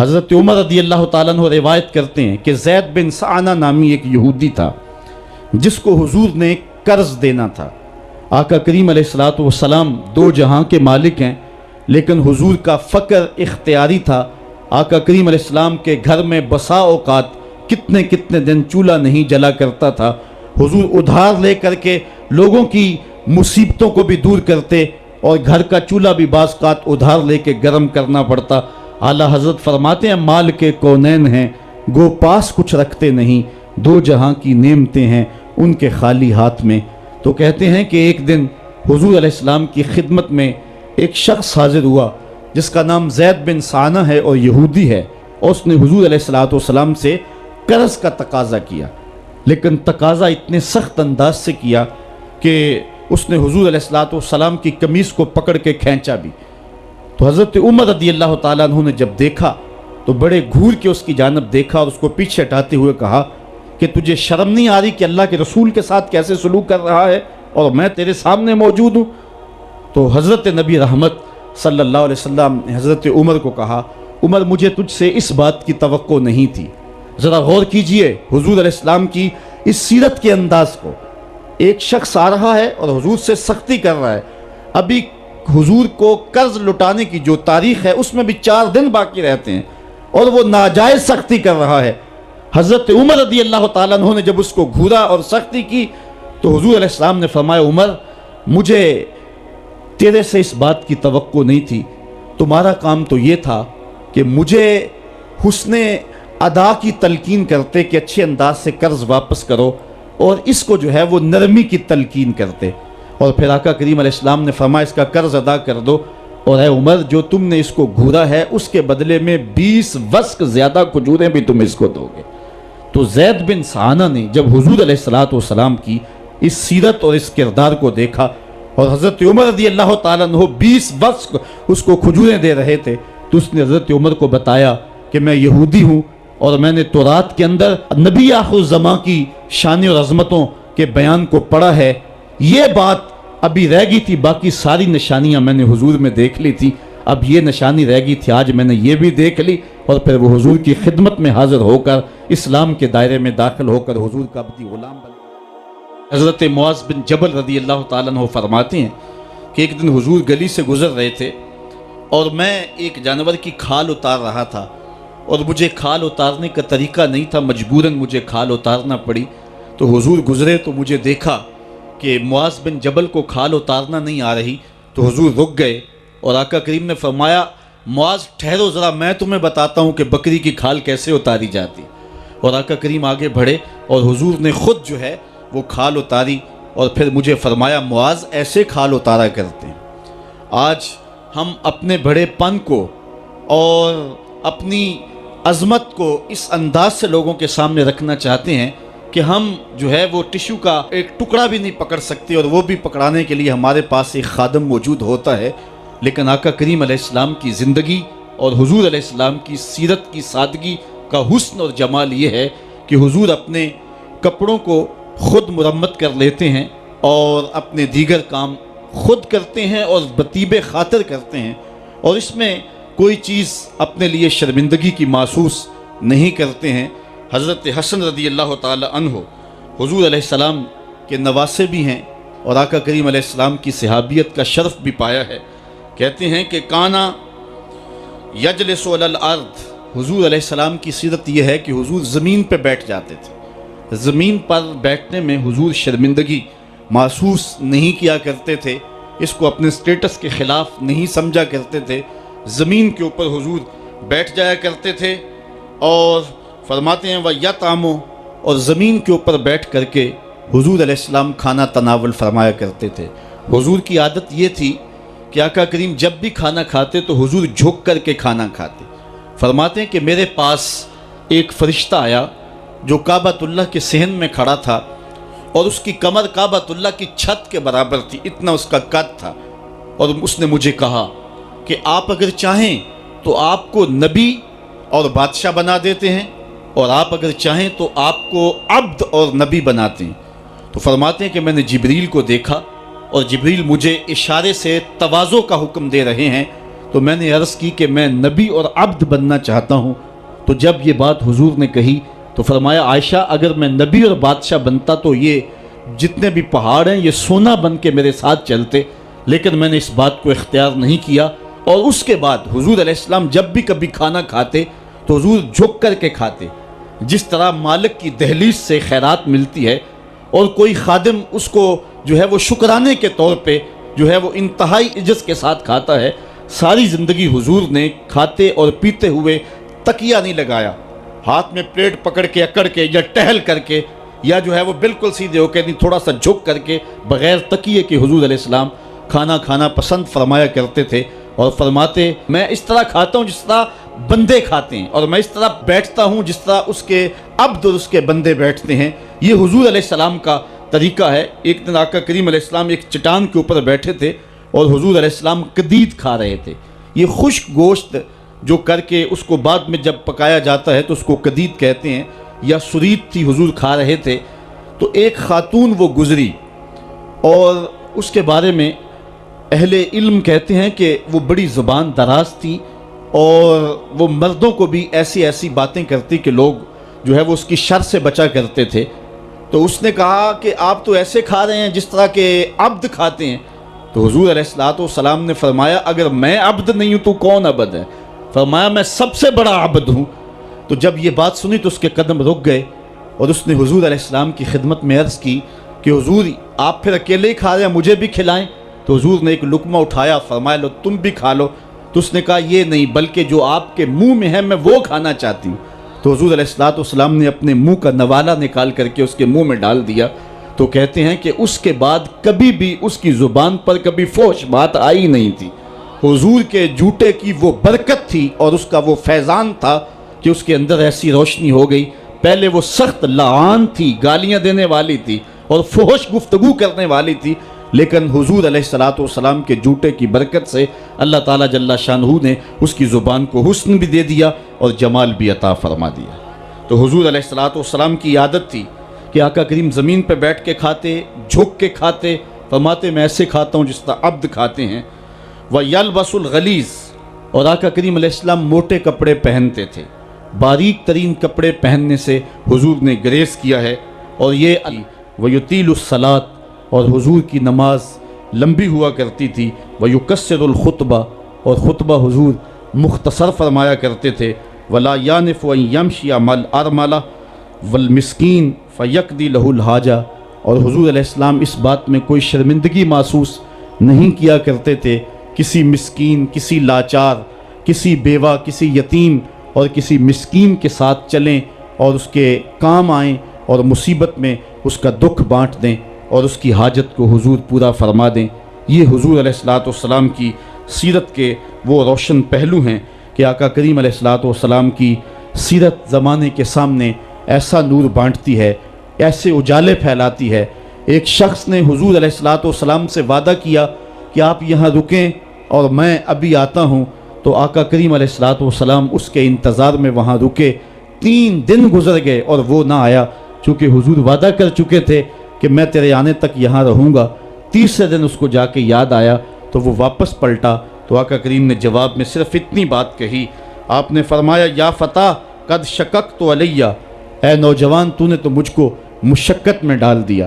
حضرت عمر رضی اللہ تعالیٰ عنہ روایت کرتے ہیں کہ زید بن سعانہ نامی ایک یہودی تھا جس کو حضور نے قرض دینا تھا۔ آقا کریم علیہ الصلوۃ والسلام دو جہاں کے مالک ہیں، لیکن حضور کا فقر اختیاری تھا۔ آقا کریم علیہ السلام کے گھر میں بسا اوقات کتنے کتنے دن چولہا نہیں جلا کرتا تھا۔ حضور ادھار لے کر کے لوگوں کی مصیبتوں کو بھی دور کرتے، اور گھر کا چولہا بھی بعض اوقات ادھار لے کے گرم کرنا پڑتا۔ اعلیٰ حضرت فرماتے ہیں مال کے کونین ہیں گو پاس کچھ رکھتے نہیں، دو جہاں کی نعمتیں ہیں ان کے خالی ہاتھ میں۔ تو کہتے ہیں کہ ایک دن حضور علیہ السلام کی خدمت میں ایک شخص حاضر ہوا جس کا نام زید بن سعانہ ہے اور یہودی ہے، اور اس نے حضور علیہ السلام سے قرض کا تقاضا کیا، لیکن تقاضا اتنے سخت انداز سے کیا کہ اس نے حضور علیہ السلام کی قمیص کو پکڑ کے کھینچا بھی۔ تو حضرت عمر رضی اللہ تعالیٰ عنہ نے جب دیکھا تو بڑے گھور کے اس کی جانب دیکھا اور اس کو پیچھے ہٹاتے ہوئے کہا کہ تجھے شرم نہیں آ رہی کہ اللہ کے رسول کے ساتھ کیسے سلوک کر رہا ہے اور میں تیرے سامنے موجود ہوں؟ تو حضرت نبی رحمت صلی اللہ علیہ وسلم نے حضرت عمر کو کہا، عمر مجھے تجھ سے اس بات کی توقع نہیں تھی۔ ذرا غور کیجئے حضور علیہ السلام کی اس سیرت کے انداز کو۔ ایک شخص آ رہا ہے اور حضور سے سختی کر رہا ہے، ابھی حضور کو قرض لٹانے کی جو تاریخ ہے اس میں بھی 4 دن باقی رہتے ہیں، اور وہ ناجائز سختی کر رہا ہے۔ حضرت عمر رضی اللہ تعالیٰ عنہ نے جب اس کو گھورا اور سختی کی تو حضور علیہ السلام نے فرمایا، عمر مجھے تیرے سے اس بات کی توقع نہیں تھی، تمہارا کام تو یہ تھا کہ مجھے حسن ادا کی تلقین کرتے کہ اچھے انداز سے قرض واپس کرو، اور اس کو جو ہے وہ نرمی کی تلقین کرتے، اور پھر آقا کریم علیہ السلام نے فرمایا اس کا قرض ادا کر دو، اور اے عمر جو تم نے اس کو گھورا ہے اس کے بدلے میں 20 وسق زیادہ کھجوریں بھی تم اس کو دو گے۔ تو زید بن سعانہ نے جب حضور علیہ السلام کی اس سیرت اور اس کردار کو دیکھا، اور حضرت عمر رضی اللہ تعالیٰ عنہ 20 وسق اس کو کھجوریں دے رہے تھے، تو اس نے حضرت عمر کو بتایا کہ میں یہودی ہوں اور میں نے تورات کے اندر نبی آخر الزماں کی شان اور عظمتوں کے بیان کو پڑھا ہے، یہ بات ابھی رہ گئی تھی، باقی ساری نشانیاں میں نے حضور میں دیکھ لی تھی، اب یہ نشانی رہ گئی تھی، آج میں نے یہ بھی دیکھ لی۔ اور پھر وہ حضور کی خدمت میں حاضر ہو کر اسلام کے دائرے میں داخل ہو کر حضور کا عبدی غلام بن۔ حضرت معاذ بن جبل رضی اللہ تعالیٰ عنہ فرماتے ہیں کہ ایک دن حضور گلی سے گزر رہے تھے اور میں ایک جانور کی کھال اتار رہا تھا، اور مجھے کھال اتارنے کا طریقہ نہیں تھا، مجبوراً مجھے کھال اتارنا پڑی۔ تو حضور گزرے تو مجھے دیکھا کہ معاذ بن جبل کو کھال اتارنا نہیں آ رہی، تو حضور رک گئے اور آقا کریم نے فرمایا، معاذ ٹھہرو ذرا میں تمہیں بتاتا ہوں کہ بکری کی کھال کیسے اتاری جاتی۔ اور آقا کریم آگے بڑھے اور حضور نے خود جو ہے وہ کھال اتاری، اور پھر مجھے فرمایا، معاذ ایسے کھال اتارا کرتے ہیں۔ آج ہم اپنے بڑے پن کو اور اپنی عظمت کو اس انداز سے لوگوں کے سامنے رکھنا چاہتے ہیں کہ ہم جو ہے وہ ٹشو کا ایک ٹکڑا بھی نہیں پکڑ سکتے، اور وہ بھی پکڑانے کے لیے ہمارے پاس ایک خادم موجود ہوتا ہے۔ لیکن آقا کریم علیہ السلام کی زندگی اور حضور علیہ السلام کی سیرت کی سادگی کا حسن اور جمال یہ ہے کہ حضور اپنے کپڑوں کو خود مرمت کر لیتے ہیں اور اپنے دیگر کام خود کرتے ہیں اور بطیب خاطر کرتے ہیں، اور اس میں کوئی چیز اپنے لیے شرمندگی کی محسوس نہیں کرتے ہیں۔ حضرت حسن رضی اللہ تعالی عنہ حضور علیہ السلام کے نواسے بھی ہیں، اور آقا کریم علیہ السلام کی صحابیت کا شرف بھی پایا ہے۔ کہتے ہیں کہ کانا یجلس علی الارض، حضور علیہ السلام کی سیرت یہ ہے کہ حضور زمین پہ بیٹھ جاتے تھے، زمین پر بیٹھنے میں حضور شرمندگی محسوس نہیں کیا کرتے تھے، اس کو اپنے سٹیٹس کے خلاف نہیں سمجھا کرتے تھے، زمین کے اوپر حضور بیٹھ جایا کرتے تھے، اور فرماتے ہیں وَيَطْعَمُ، اور زمین کے اوپر بیٹھ کر کے حضور علیہ السلام کھانا تناول فرمایا کرتے تھے۔ حضور کی عادت یہ تھی کہ آقا کریم جب بھی کھانا کھاتے تو حضور جھک کر کے کھانا کھاتے۔ فرماتے ہیں کہ میرے پاس ایک فرشتہ آیا جو کعبۃ اللہ کے صحن میں کھڑا تھا، اور اس کی کمر کعبۃ اللہ کی چھت کے برابر تھی، اتنا اس کا قد تھا، اور اس نے مجھے کہا کہ آپ اگر چاہیں تو آپ کو نبی اور بادشاہ بنا دیتے ہیں، اور آپ اگر چاہیں تو آپ کو عبد اور نبی بناتے ہیں۔ تو فرماتے ہیں کہ میں نے جبریل کو دیکھا، اور جبریل مجھے اشارے سے تواضع کا حکم دے رہے ہیں، تو میں نے عرض کی کہ میں نبی اور عبد بننا چاہتا ہوں۔ تو جب یہ بات حضور نے کہی تو فرمایا عائشہ اگر میں نبی اور بادشاہ بنتا تو یہ جتنے بھی پہاڑ ہیں یہ سونا بن کے میرے ساتھ چلتے، لیکن میں نے اس بات کو اختیار نہیں کیا۔ اور اس کے بعد حضور علیہ السلام جب بھی کبھی کھانا کھاتے تو حضور جھک کر کے کھاتے، جس طرح مالک کی دہلیز سے خیرات ملتی ہے اور کوئی خادم اس کو جو ہے وہ شکرانے کے طور پہ جو ہے وہ انتہائی عجز کے ساتھ کھاتا ہے، ساری زندگی حضور نے کھاتے اور پیتے ہوئے تکیہ نہیں لگایا، ہاتھ میں پلیٹ پکڑ کے اکڑ کے یا ٹہل کر کے یا جو ہے وہ بالکل سیدھے ہو کے نہیں، تھوڑا سا جھک کر کے بغیر تکیے کے حضور علیہ السلام کھانا کھانا پسند فرمایا کرتے تھے، اور فرماتے میں اس طرح کھاتا ہوں جس طرح بندے کھاتے ہیں، اور میں اس طرح بیٹھتا ہوں جس طرح اس کے عبد اور اس کے بندے بیٹھتے ہیں۔ یہ حضور علیہ السلام کا طریقہ ہے۔ ایک دن آقا کریم علیہ السلام ایک چٹان کے اوپر بیٹھے تھے اور حضور علیہ السلام قدید کھا رہے تھے۔ یہ خشک گوشت جو کر کے اس کو بعد میں جب پکایا جاتا ہے تو اس کو قدید کہتے ہیں، یا سرید تھی، حضور کھا رہے تھے۔ تو ایک خاتون وہ گزری اور اس کے بارے میں اہل علم کہتے ہیں کہ وہ بڑی زبان دراز تھی اور وہ مردوں کو بھی ایسی ایسی باتیں کرتی کہ لوگ جو ہے وہ اس کی شر سے بچا کرتے تھے۔ تو اس نے کہا کہ آپ تو ایسے کھا رہے ہیں جس طرح کے عبد کھاتے ہیں۔ تو حضور علیہ السلام نے فرمایا اگر میں عبد نہیں ہوں تو کون عبد ہے؟ فرمایا میں سب سے بڑا عبد ہوں۔ تو جب یہ بات سنی تو اس کے قدم رک گئے اور اس نے حضور علیہ السلام کی خدمت میں عرض کی کہ حضور آپ پھر اکیلے ہی کھا رہے ہیں، مجھے بھی کھلائیں۔ تو حضور نے ایک لقمہ اٹھایا، فرمایا لو تم بھی کھا لو۔ تو اس نے کہا یہ نہیں، بلکہ جو آپ کے منہ میں ہے میں وہ کھانا چاہتی ہوں۔ تو حضور علیہ السلام نے اپنے منہ کا نوالا نکال کر کے اس کے منہ میں ڈال دیا۔ تو کہتے ہیں کہ اس کے بعد کبھی بھی اس کی زبان پر کبھی فحش بات آئی نہیں تھی۔ حضور کے جوتے کی وہ برکت تھی اور اس کا وہ فیضان تھا کہ اس کے اندر ایسی روشنی ہو گئی۔ پہلے وہ سخت لعان تھی، گالیاں دینے والی تھی اور فحش گفتگو کرنے والی تھی، لیکن حضور علیہ السلام کے جوتے کی برکت سے اللہ تعالیٰ جل شانہ نے اس کی زبان کو حسن بھی دے دیا اور جمال بھی عطا فرما دیا۔ تو حضور علیہ السلام کی عادت تھی کہ آقا کریم زمین پہ بیٹھ کے کھاتے، جھک کے کھاتے، فرماتے میں ایسے کھاتا ہوں جس طرح عبد کھاتے ہیں۔ وَيَلْبَسُ الْغَلِيظ، اور آقا کریم علیہ السلام موٹے کپڑے پہنتے تھے، باریک ترین کپڑے پہننے سے حضور نے گریز کیا ہے۔ اور یہ وَيُطِيلُ الصَّلَاةَ، اور حضور کی نماز لمبی ہوا کرتی تھی۔ وَيُقَصِّرُ الْخُطْبَةَ، اور خطبہ حضور مختصر فرمایا کرتے تھے۔ وَلَا يَانِفُ أَن يَمْشِيَ مَعَ الْأَرْمَلَةِ وَالْمِسْكِينِ فَيَقْضِي لَهُ الْحَاجَةَ، اور حضور علیہ السلام اس بات میں کوئی شرمندگی محسوس نہیں کیا کرتے تھے کسی مسکین، کسی لاچار، کسی بیوہ، کسی یتیم اور کسی مسکین کے ساتھ چلیں اور اس کے کام آئیں اور مصیبت میں اس کا دکھ بانٹ دیں اور اس کی حاجت کو حضور پورا فرما دیں۔ یہ حضور علیہ السلام کی سیرت کے وہ روشن پہلو ہیں کہ آقا کریم علیہ السلام کی سیرت زمانے کے سامنے ایسا نور بانٹتی ہے، ایسے اجالے پھیلاتی ہے۔ ایک شخص نے حضور علیہ السلام سے وعدہ کیا کہ آپ یہاں رکیں اور میں ابھی آتا ہوں، تو آقا کریم علیہ السلام اس کے انتظار میں وہاں رکے۔ 3 دن گزر گئے اور وہ نہ آیا، چونکہ حضور وعدہ کر چکے تھے کہ میں تیرے آنے تک یہاں رہوں گا۔ تیسرے دن اس کو جا کے یاد آیا تو وہ واپس پلٹا، تو آقا کریم نے جواب میں صرف اتنی بات کہی، آپ نے فرمایا یا فتح قد شککت علیہ، اے نوجوان تو نے تو مجھ کو مشقت میں ڈال دیا۔